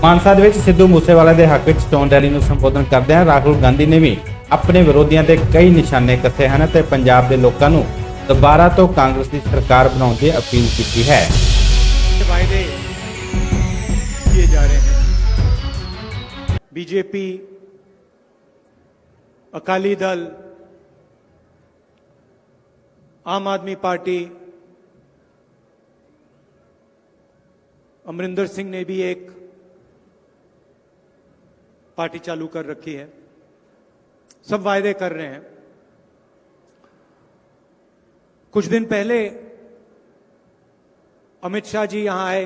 ਮਾਨਸਾ ਦੇ ਵਿੱਚ ਸਿੱਧੂ ਮੂਸੇਵਾਲੇ ਦੇ ਹੱਕ ਵਿੱਚ ਚੋਣ ਰੈਲੀ ਨੂੰ ਸੰਬੋਧਨ ਕਰਦਿਆਂ ਰਾਹੁਲ ਗਾਂਧੀ ਨੇ ਵੀ ਆਪਣੇ ਵਿਰੋਧੀਆਂ ਦੇ ਕਈ ਨਿਸ਼ਾਨੇ ਕੱਸੇ ਹਨ ਤੇ ਪੰਜਾਬ ਦੇ ਲੋਕਾਂ ਨੂੰ ਦੁਬਾਰਾ ਤੋਂ ਕਾਂਗਰਸ ਦੀ ਸਰਕਾਰ ਬਣਾਉਣ ਦੀ ਅਪੀਲ ਕੀਤੀ ਹੈ। वायदे किए जा रहे हैं। बीजेपी, अकाली दल, आम आदमी पार्टी, अमरिंदर सिंह ने भी एक पार्टी चालू कर रखी है। सब वायदे कर रहे हैं। कुछ दिन पहले अमित शाह जी यहां आए,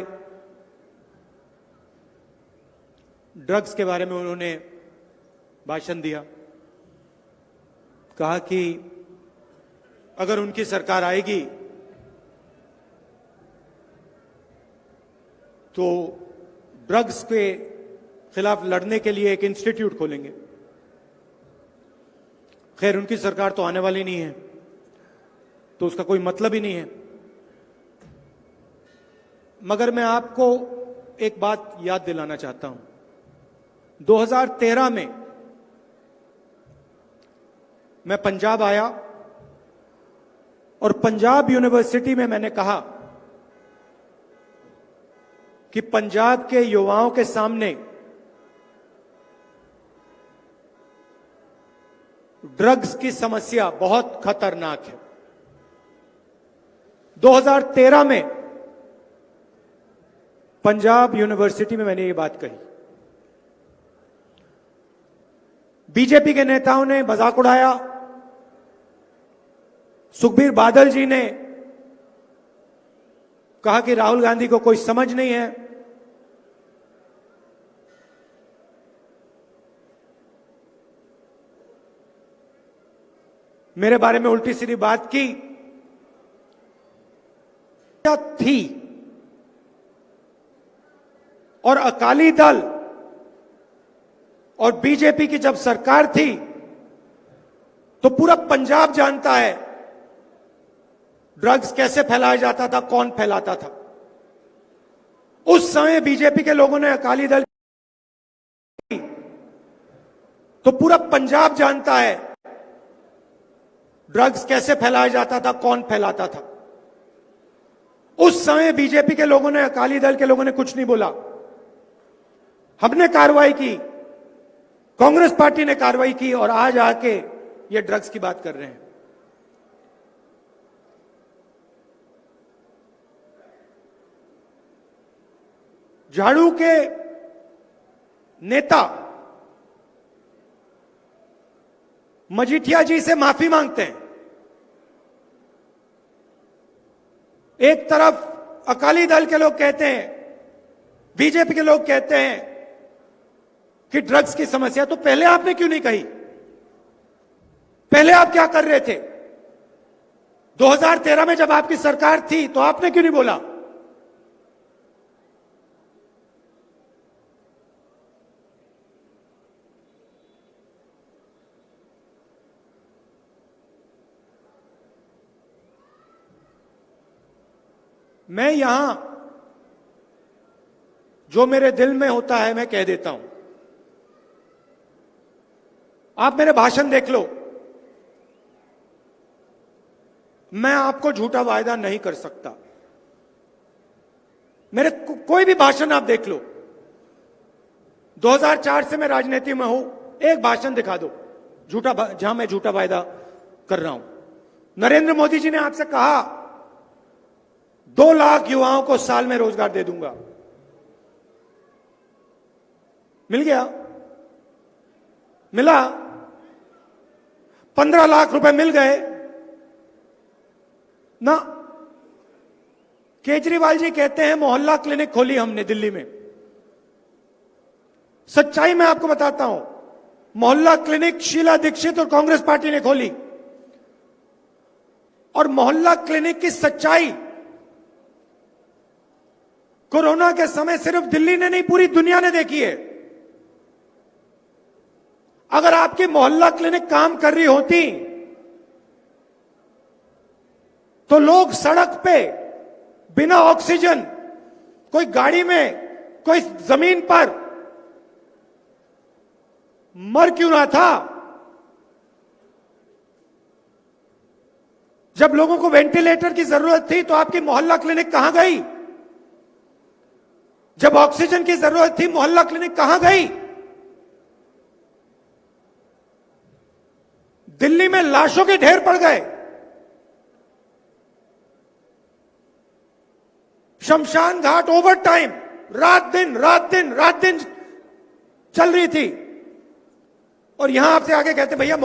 ड्रग्स के बारे में उन्होंने भाषण दिया, कहा कि अगर उनकी सरकार आएगी तो ड्रग्स के खिलाफ लड़ने के लिए एक इंस्टीट्यूट खोलेंगे। खैर उनकी सरकार तो आने वाली नहीं है, तो उसका कोई मतलब ही नहीं है। मगर मैं आपको एक बात याद दिलाना चाहता हूं। 2013 में मैं पंजाब आया और पंजाब यूनिवर्सिटी में मैंने कहा कि पंजाब के युवाओं के सामने ड्रग्स की समस्या बहुत खतरनाक है। 2013 में पंजाब यूनिवर्सिटी में मैंने ये बात कही। बीजेपी के नेताओं ने मजाक उड़ाया। सुखबीर बादल जी ने कहा कि राहुल गांधी को कोई समझ नहीं है। मेरे बारे में उल्टी सीधी बात की थी। और अकाली दल और बीजेपी की जब सरकार थी तो पूरा पंजाब जानता है ड्रग्स कैसे फैलाया जाता था, कौन फैलाता था। उस समय बीजेपी के लोगों ने अकाली दल तो पूरा पंजाब जानता है ड्रग्स कैसे फैलाया जाता था, कौन फैलाता था। उस समय बीजेपी के लोगों ने, अकाली दल के लोगों ने कुछ नहीं बोला। हमने कार्रवाई की, कांग्रेस पार्टी ने कार्रवाई की और आज आके ये ड्रग्स की बात कर रहे हैं। झाड़ू के नेता मजीठिया जी से माफी मांगते हैं। एक तरफ अकाली दल के लोग कहते हैं, बीजेपी के लोग कहते हैं कि ड्रग्स की समस्या, तो पहले आपने क्यों नहीं कही? पहले आप क्या कर रहे थे? 2013 में जब आपकी सरकार थी तो आपने क्यों नहीं बोला? मैं यहां जो मेरे दिल में होता है मैं कह देता हूं। आप मेरे भाषण देख लो। मैं आपको झूठा वायदा नहीं कर सकता। मेरे कोई भी भाषण आप देख लो। 2004 से मैं राजनीति में हूं, एक भाषण दिखा दो झूठा, जहां मैं झूठा वायदा कर रहा हूं। नरेंद्र मोदी जी ने आपसे कहा 2 लाख युवाओं को साल में रोजगार दे दूंगा। मिल गया? मिला? 15 लाख रुपए मिल गए ना। केजरीवाल जी कहते हैं मोहल्ला क्लिनिक खोली हमने दिल्ली में। सच्चाई मैं आपको बताता हूं, मोहल्ला क्लिनिक शीला दीक्षित और कांग्रेस पार्टी ने खोली। और मोहल्ला क्लिनिक की सच्चाई कोरोना के समय सिर्फ दिल्ली ने नहीं, पूरी दुनिया ने देखी है। अगर आपकी मोहल्ला क्लिनिक काम कर रही होती तो लोग सड़क पे बिना ऑक्सीजन, कोई गाड़ी में, कोई जमीन पर मर क्यों रहा था? जब लोगों को वेंटिलेटर की जरूरत थी तो आपकी मोहल्ला क्लिनिक कहां गई? जब ऑक्सीजन की जरूरत थी मोहल्ला क्लिनिक कहां गई? दिल्ली में लाशों के ढेर पड़ गए, शमशान घाट ओवर टाइम रात दिन चल रही थी, और यहां आपसे आगे कहते भैया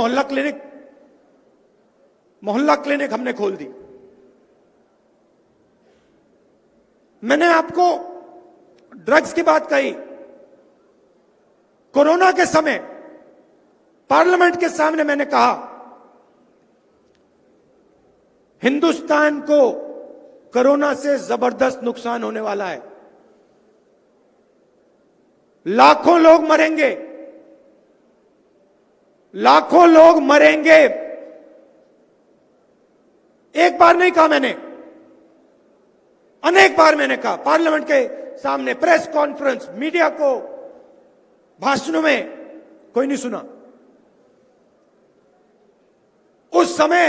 मोहल्ला क्लिनिक हमने खोल दी। मैंने आपको ड्रग्स की बात कही। कोरोना के समय पार्लियामेंट के सामने मैंने कहा हिंदुस्तान को कोरोना से जबरदस्त नुकसान होने वाला है, लाखों लोग मरेंगे। एक बार नहीं कहा मैंने, अनेक बार मैंने कहा पार्लियामेंट के सामने, प्रेस कॉन्फ्रेंस, मीडिया को, भाषणों में, कोई नहीं सुना। उस समय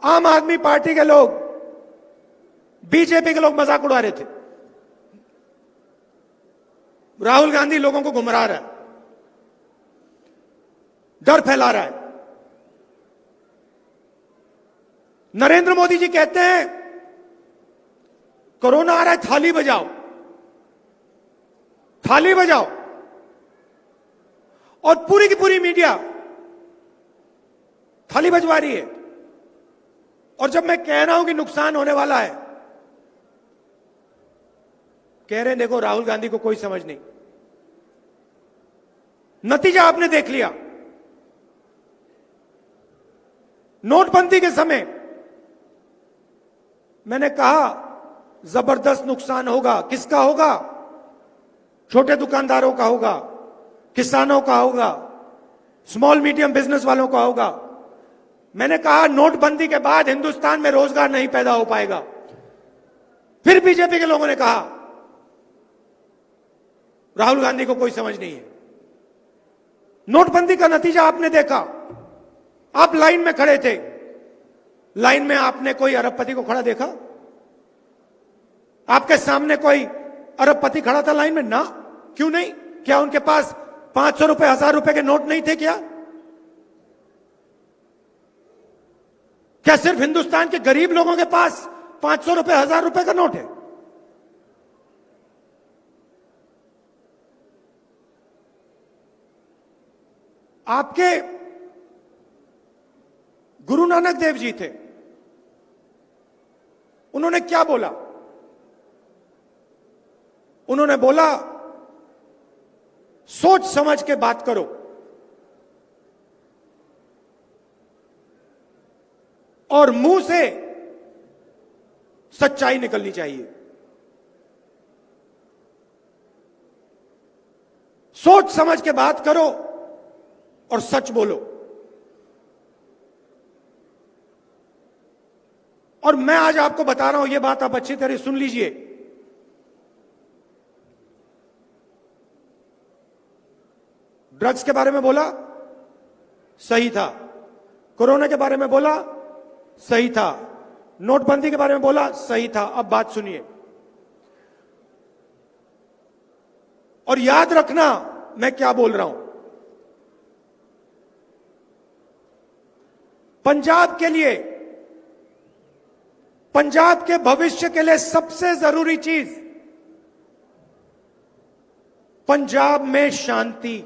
आम आदमी पार्टी के लोग, बीजेपी के लोग मजाक उड़ा रहे थे। राहुल गांधी लोगों को गुमराह रहा है, डर फैला रहा है। नरेंद्र मोदी जी कहते हैं कोरोना आ रहा है, थाली बजाओ, और पूरी की पूरी मीडिया थाली बजवा रही है। और जब मैं कह रहा हूं कि नुकसान होने वाला है, कह रहे हैं देखो राहुल गांधी को कोई समझ नहीं। नतीजा आपने देख लिया। नोटबंदी के समय मैंने कहा जबरदस्त नुकसान होगा। किसका होगा? छोटे दुकानदारों का होगा, किसानों का होगा, स्मॉल मीडियम बिजनेस वालों का होगा। मैंने कहा नोटबंदी के बाद हिंदुस्तान में रोजगार नहीं पैदा हो पाएगा। फिर बीजेपी के लोगों ने कहा राहुल गांधी को कोई समझ नहीं है। नोटबंदी का नतीजा आपने देखा। आप लाइन में खड़े थे, लाइन में आपने कोई अरबपति को खड़ा देखा? आपके सामने कोई अरबपति खड़ा था लाइन में? ना, क्यों नहीं? क्या उनके पास 500 रुपए, 1000 रुपए के नोट नहीं थे क्या? क्या सिर्फ हिंदुस्तान के गरीब लोगों के पास 500 रुपए, 1000 रुपए का नोट है? आपके गुरु नानक देव जी थे, उन्होंने क्या बोला? उन्होंने बोला सोच समझ के बात करो। और मुंह से सच्चाई निकलनी चाहिए। सोच समझ के बात करो और सच बोलो। और मैं आज आपको बता रहा हूं, यह बात आप अच्छी तरह सुन लीजिए। ड्रग्स के बारे में बोला, सही था। कोरोना के बारे में बोला, सही था। नोटबंदी के बारे में बोला, सही था। अब बात सुनिए और याद रखना मैं क्या बोल रहा हूं। पंजाब के लिए, पंजाब के भविष्य के लिए सबसे जरूरी चीज पंजाब में शांति,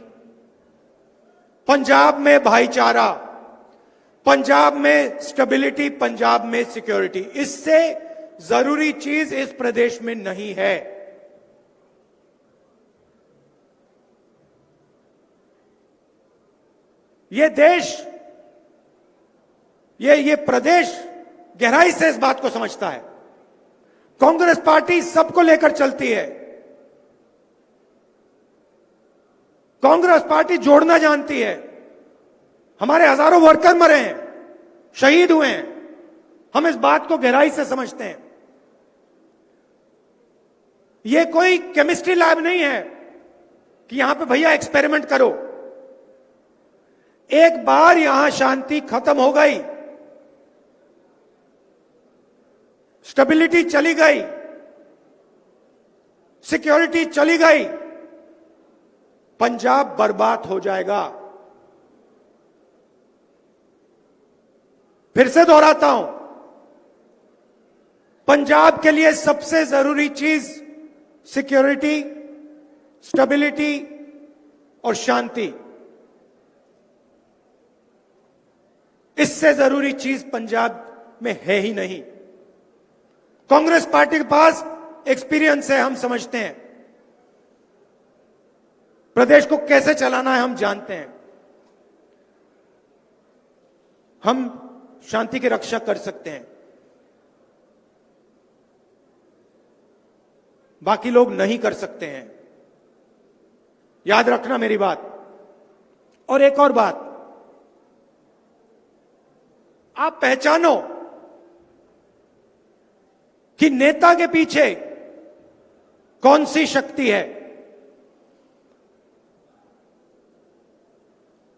पंजाब में भाईचारा, पंजाब में स्टेबिलिटी, पंजाब में सिक्योरिटी। इससे जरूरी चीज इस प्रदेश में नहीं है। यह देश, ये प्रदेश गहराई से इस बात को समझता है। कांग्रेस पार्टी सबको लेकर चलती है। कांग्रेस पार्टी जोड़ना जानती है। हमारे हजारों वर्कर मरे हैं, शहीद हुए हैं। हम इस बात को गहराई से समझते हैं। यह कोई केमिस्ट्री लैब नहीं है कि यहां पे भैया एक्सपेरिमेंट करो। एक बार यहां शांति खत्म हो गई, स्टेबिलिटी चली गई, सिक्योरिटी चली गई, पंजाब बर्बाद हो जाएगा। फिर से दोहराता हूं, पंजाब के लिए सबसे जरूरी चीज सिक्योरिटी, स्टेबिलिटी और शांति। इससे जरूरी चीज पंजाब में है ही नहीं। कांग्रेस पार्टी के पास एक्सपीरियंस है, हम समझते हैं प्रदेश को कैसे चलाना है, हम जानते हैं, हम शांति की रक्षा कर सकते हैं। बाकी लोग नहीं कर सकते हैं, याद रखना मेरी बात। और एक और बात, आप पहचानो कि नेता के पीछे कौन सी शक्ति है।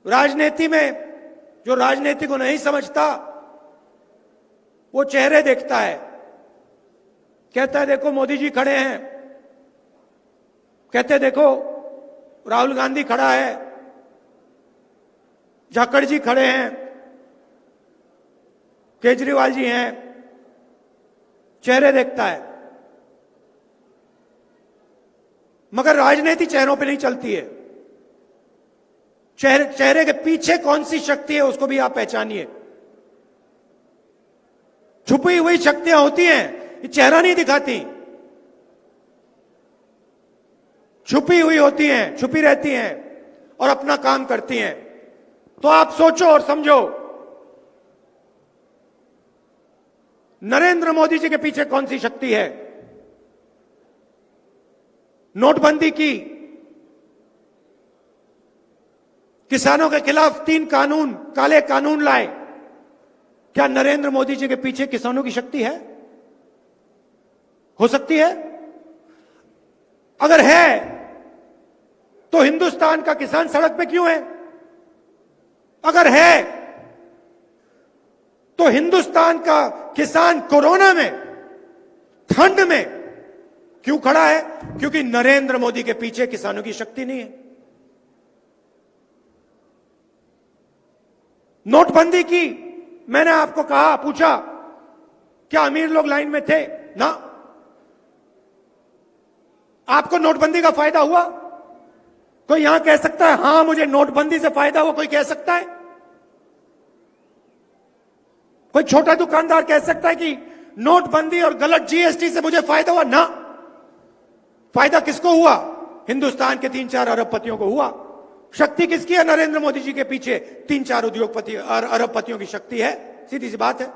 राजनीति में जो राजनीति को नहीं समझता वो चेहरे देखता है, कहता है देखो मोदी जी खड़े हैं, कहते देखो राहुल गांधी खड़ा है, झाकड़ जी खड़े हैं, केजरीवाल जी हैं, चेहरे देखता है। मगर राजनीति चेहरों पे नहीं चलती है। चेहरे के पीछे कौन सी शक्ति है उसको भी आप पहचानिए। छुपी हुई शक्तियां होती हैं, ये चेहरा नहीं दिखाती, छुपी हुई होती हैं, छुपी रहती हैं और अपना काम करती हैं। तो आप सोचो और समझो, नरेंद्र मोदी जी के पीछे कौन सी शक्ति है। नोटबंदी की, किसानों के खिलाफ 3 कानून, काले कानून लाए, क्या नरेंद्र मोदी जी के पीछे किसानों की शक्ति है? हो सकती है? अगर है तो हिंदुस्तान का किसान सड़क पे क्यों है? अगर है तो हिंदुस्तान का किसान कोरोना में, ठंड में क्यों खड़ा है? क्योंकि नरेंद्र मोदी के पीछे किसानों की शक्ति नहीं है। नोटबंदी की, मैंने आपको कहा, पूछा क्या अमीर लोग लाइन में थे? ना। आपको नोटबंदी का फायदा हुआ? कोई यहां कह सकता है हां मुझे नोटबंदी से फायदा हुआ? कोई कह सकता है? कोई छोटा दुकानदार कह सकता है कि नोटबंदी और गलत जीएसटी से मुझे फायदा हुआ? ना। फायदा किसको हुआ? हिंदुस्तान के 3-4 अरबपतियों को हुआ। शक्ति किसकी है? नरेंद्र मोदी जी के पीछे 3-4 उद्योगपति और अरबपतियों की शक्ति है। सीधी सी बात है।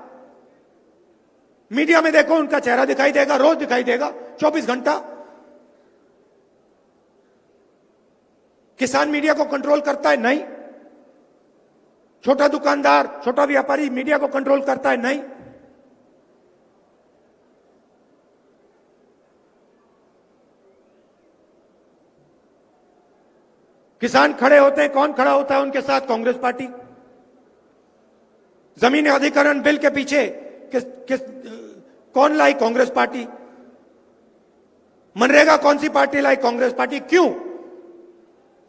मीडिया में देखो, उनका चेहरा दिखाई देगा, रोज दिखाई देगा, 24 घंटा। किसान मीडिया को कंट्रोल करता है? नहीं। छोटा दुकानदार, छोटा व्यापारी मीडिया को कंट्रोल करता है? नहीं। किसान खड़े होते हैं, कौन खड़ा होता है उनके साथ? कांग्रेस पार्टी। जमीन अधिग्रहण बिल के पीछे कौन लाई? कांग्रेस पार्टी। मनरेगा कौन सी पार्टी लाई? कांग्रेस पार्टी। क्यों?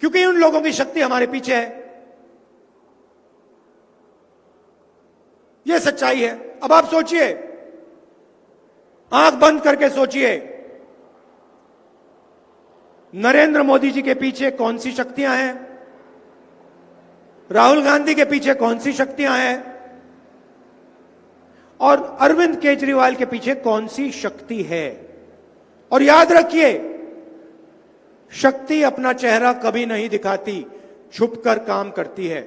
क्योंकि उन लोगों की शक्ति हमारे पीछे है। यह सच्चाई है। अब आप सोचिए, आंख बंद करके सोचिए, नरेंद्र मोदी जी के पीछे कौन सी शक्तियां हैं? राहुल गांधी के पीछे कौन सी शक्तियां हैं? और अरविंद केजरीवाल के पीछे कौन सी शक्ति है? और याद रखिए, शक्ति अपना चेहरा कभी नहीं दिखाती, छुपकर काम करती है।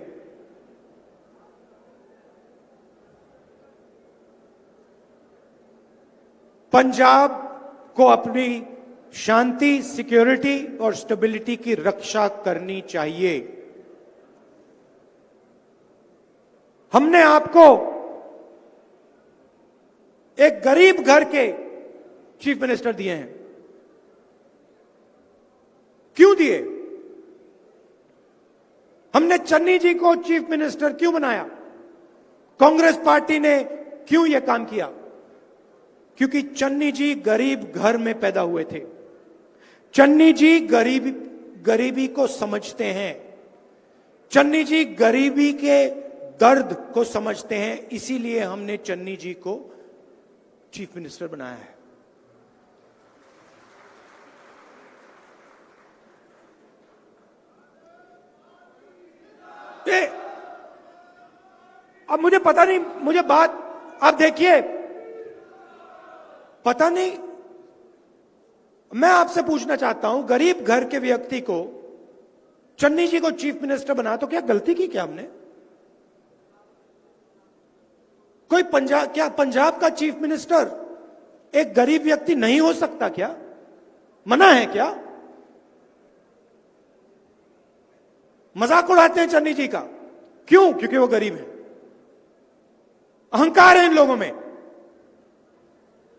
पंजाब को अपनी शांति, सिक्योरिटी और स्टेबिलिटी की रक्षा करनी चाहिए। हमने आपको एक गरीब घर के चीफ मिनिस्टर दिए हैं। क्यों दिए? हमने चन्नी जी को चीफ मिनिस्टर क्यों बनाया? कांग्रेस पार्टी ने क्यों यह काम किया? क्योंकि चन्नी जी गरीब घर में पैदा हुए थे। चन्नी जी गरीबी को समझते हैं। चन्नी जी गरीबी के दर्द को समझते हैं। इसीलिए हमने चन्नी जी को चीफ मिनिस्टर बनाया है। अब मुझे पता नहीं, मुझे बात आप देखिए, पता नहीं, मैं आपसे पूछना चाहता हूं, गरीब घर के व्यक्ति को चन्नी जी को चीफ मिनिस्टर बना तो क्या गलती की क्या हमने? कोई पंजाब का चीफ मिनिस्टर एक गरीब व्यक्ति नहीं हो सकता क्या? मना है क्या? मजाक उड़ाते हैं चन्नी जी का। क्यों? क्योंकि वो गरीब है। अहंकार है इन लोगों में।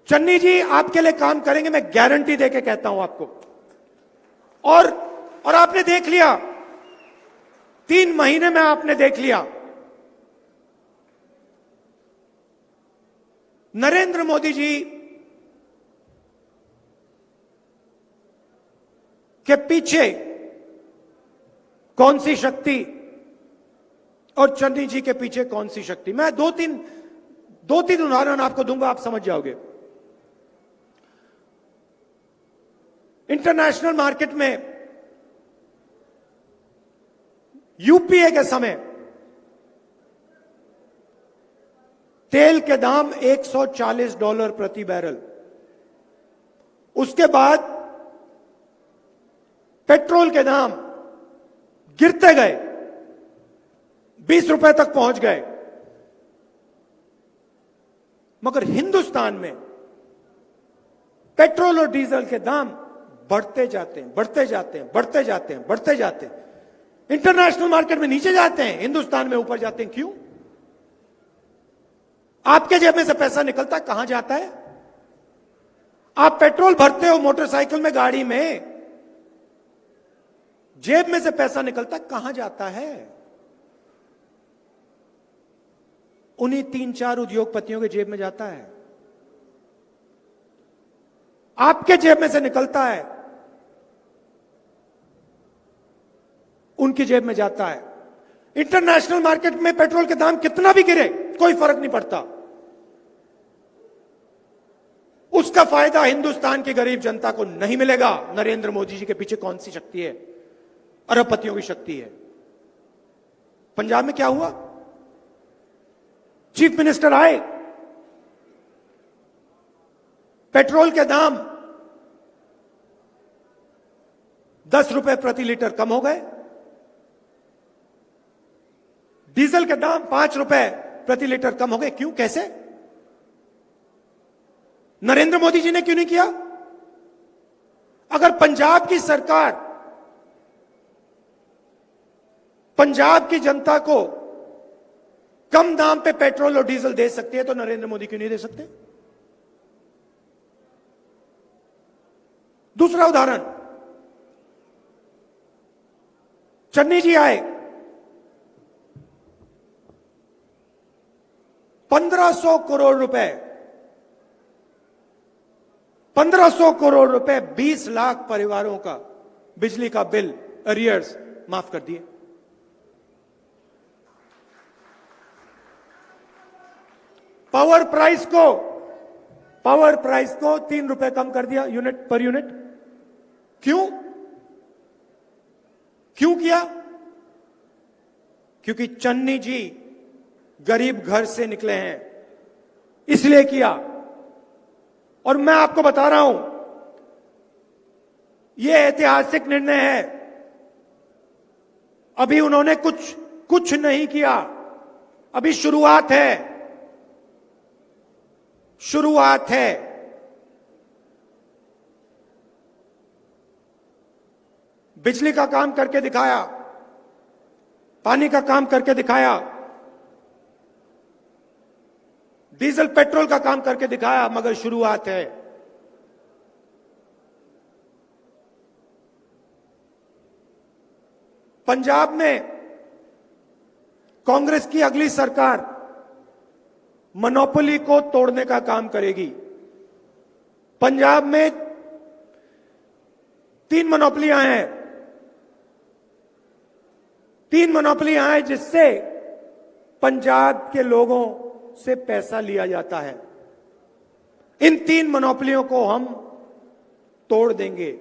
चन्नी जी आपके लिए काम करेंगे, मैं गारंटी देके कहता हूं आपको। और आपने देख लिया, 3 महीने में आपने देख लिया, नरेंद्र मोदी जी के पीछे कौन सी शक्ति और चन्नी जी के पीछे कौन सी शक्ति। मैं दो तीन उदाहरण आपको दूंगा, आप समझ जाओगे। इंटरनेशनल मार्केट में यूपीए के समय तेल के दाम $140 प्रति बैरल, उसके बाद पेट्रोल के दाम गिरते गए, 20 रुपए तक पहुंच गए। मगर हिंदुस्तान में पेट्रोल और डीजल के दाम बढ़ते जाते हैं, बढ़ते जाते हैं, बढ़ते जाते हैं, बढ़ते जाते हैं। इंटरनेशनल मार्केट में नीचे जाते हैं, हिंदुस्तान में ऊपर जाते हैं। क्यों? आपके जेब में से पैसा निकलता है, कहां जाता है? आप पेट्रोल भरते हो मोटरसाइकिल में, गाड़ी में, जेब में से पैसा निकलता है, कहां जाता है? उन्हीं 3-4 उद्योगपतियों के जेब में जाता है। आपके जेब में से निकलता है, उनकी जेब में जाता है। इंटरनेशनल मार्केट में पेट्रोल के दाम कितना भी गिरे, कोई फर्क नहीं पड़ता। उसका फायदा हिंदुस्तान की गरीब जनता को नहीं मिलेगा। नरेंद्र मोदी जी के पीछे कौन सी शक्ति है? अरबपतियों की शक्ति है। पंजाब में क्या हुआ? चीफ मिनिस्टर आए, पेट्रोल के दाम 10 रुपए प्रति लीटर कम हो गए, डीजल के दाम 5 रुपए प्रति लीटर कम हो गए। क्यों? कैसे? नरेंद्र मोदी जी ने क्यों नहीं किया? अगर पंजाब की सरकार पंजाब की जनता को कम दाम पे पेट्रोल और डीजल दे सकती है तो नरेंद्र मोदी क्यों नहीं दे सकते? दूसरा उदाहरण, चन्नी जी आए, 1500 करोड़ रुपए 20 लाख परिवारों का बिजली का बिल अरियर्स माफ कर दिए। पावर प्राइस को 3 रुपए कम कर दिया पर यूनिट। क्यों किया? क्योंकि चन्नी जी गरीब घर से निकले हैं, इसलिए किया। और मैं आपको बता रहा हूं, यह ऐतिहासिक निर्णय है। अभी उन्होंने कुछ नहीं किया, अभी शुरुआत है। बिजली का काम करके दिखाया, पानी का काम करके दिखाया, डीजल पेट्रोल का काम करके दिखाया, मगर शुरुआत है। पंजाब में कांग्रेस की अगली सरकार मोनोपोली को तोड़ने का काम करेगी। पंजाब में 3 मोनोपोलियां हैं, 3 मोनोपोलियां हैं जिससे पंजाब के लोगों से पैसा लिया जाता है। इन 3 मोनोपोलियों को हम तोड़ देंगे।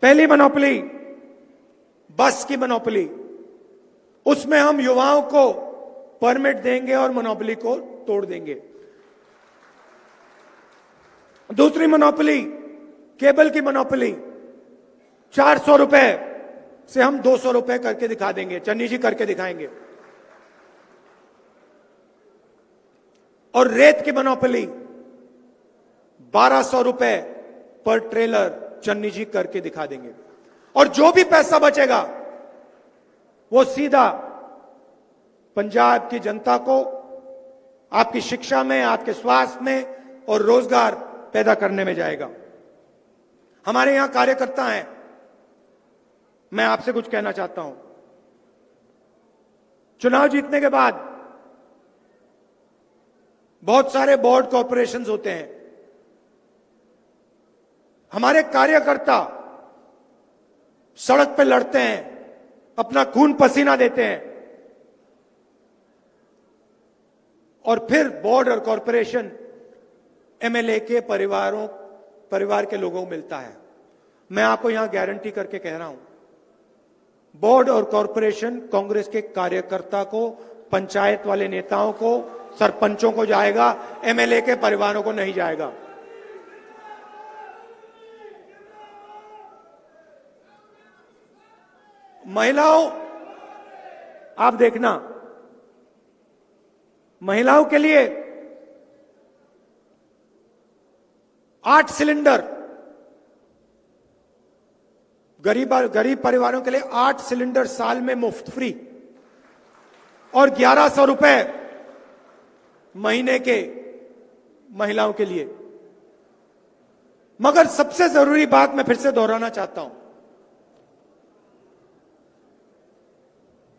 पहली मोनोपोली बस की मोनोपोली, उसमें हम युवाओं को परमिट देंगे और मोनोपोली को तोड़ देंगे। दूसरी मोनोपोली केबल की मोनोपोली, 400 रुपए से हम 200 रुपए करके दिखा देंगे, चन्नी जी करके दिखाएंगे। और रेत की मोनोपोली 1200 रुपए पर ट्रेलर, चन्नी जी करके दिखा देंगे। और जो भी पैसा बचेगा वो सीधा पंजाब की जनता को आपकी शिक्षा में, आपके स्वास्थ्य में और रोजगार पैदा करने में जाएगा। हमारे यहां कार्यकर्ता हैं, मैं आपसे कुछ कहना चाहता हूं। चुनाव जीतने के बाद बहुत सारे बोर्ड कॉर्पोरेशंस होते हैं। हमारे कार्यकर्ता सड़क पे लड़ते हैं, अपना खून पसीना देते हैं और फिर बोर्ड और कॉर्पोरेशन एमएलए के परिवार के लोगों को मिलता है। मैं आपको यहां गारंटी करके कह रहा हूं, बोर्ड और कॉर्पोरेशन कांग्रेस के कार्यकर्ता को, पंचायत वाले नेताओं को, सरपंचों को जाएगा, एमएलए के परिवारों को नहीं जाएगा। महिलाओं, आप देखना, महिलाओं के लिए 8 सिलेंडर, गरीब परिवारों के लिए 8 सिलेंडर साल में मुफ्त फ्री और 1100 रुपए महीने के महिलाओं के लिए। मगर सबसे जरूरी बात मैं फिर से दोहराना चाहता हूं,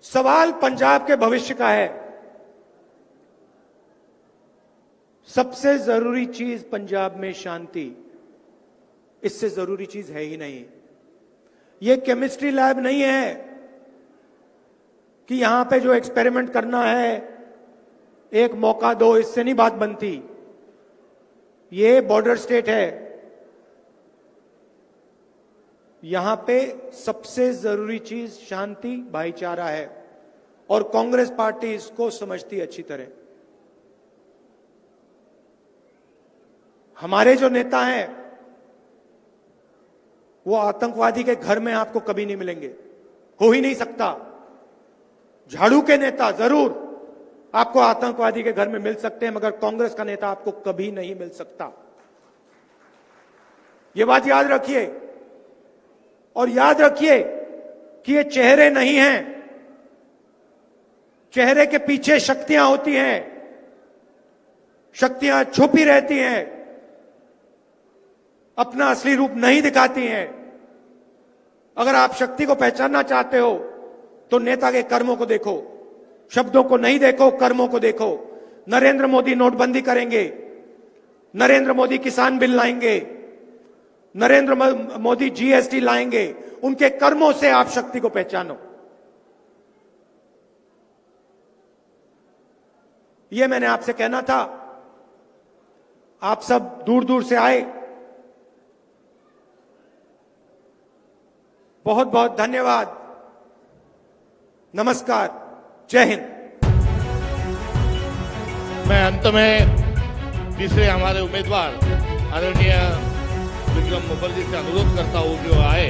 सवाल पंजाब के भविष्य का है। सबसे जरूरी चीज पंजाब में शांति, इससे जरूरी चीज है ही नहीं। यह केमिस्ट्री लैब नहीं है कि यहां पे जो एक्सपेरिमेंट करना है एक मौका दो, इससे नहीं बात बनती। ये बॉर्डर स्टेट है, यहां पे सबसे जरूरी चीज शांति, भाईचारा है और कांग्रेस पार्टी इसको समझती है अच्छी तरह। हमारे जो नेता हैं वो आतंकवादी के घर में आपको कभी नहीं मिलेंगे, हो ही नहीं सकता। झाड़ू के नेता जरूर आपको आतंकवादी के घर में मिल सकते हैं, मगर कांग्रेस का नेता आपको कभी नहीं मिल सकता। यह बात याद रखिए। और याद रखिए कि ये चेहरे नहीं हैं, चेहरे के पीछे शक्तियां होती हैं, शक्तियां छुपी रहती हैं, अपना असली रूप नहीं दिखाती हैं। अगर आप शक्ति को पहचानना चाहते हो तो नेता के कर्मों को देखो, शब्दों को नहीं देखो, कर्मों को देखो। नरेंद्र मोदी नोटबंदी करेंगे, नरेंद्र मोदी किसान बिल लाएंगे, नरेंद्र मोदी जीएसटी लाएंगे। उनके कर्मों से आप शक्ति को पहचानो। यह मैंने आपसे कहना था। आप सब दूर दूर से आए, बहुत बहुत धन्यवाद। नमस्कार, जय हिंद। मैं अंत में तीसरे हमारे उम्मीदवार आदरणीय विक्रम मुखर्जी से अनुरोध करता हूं कि वो आए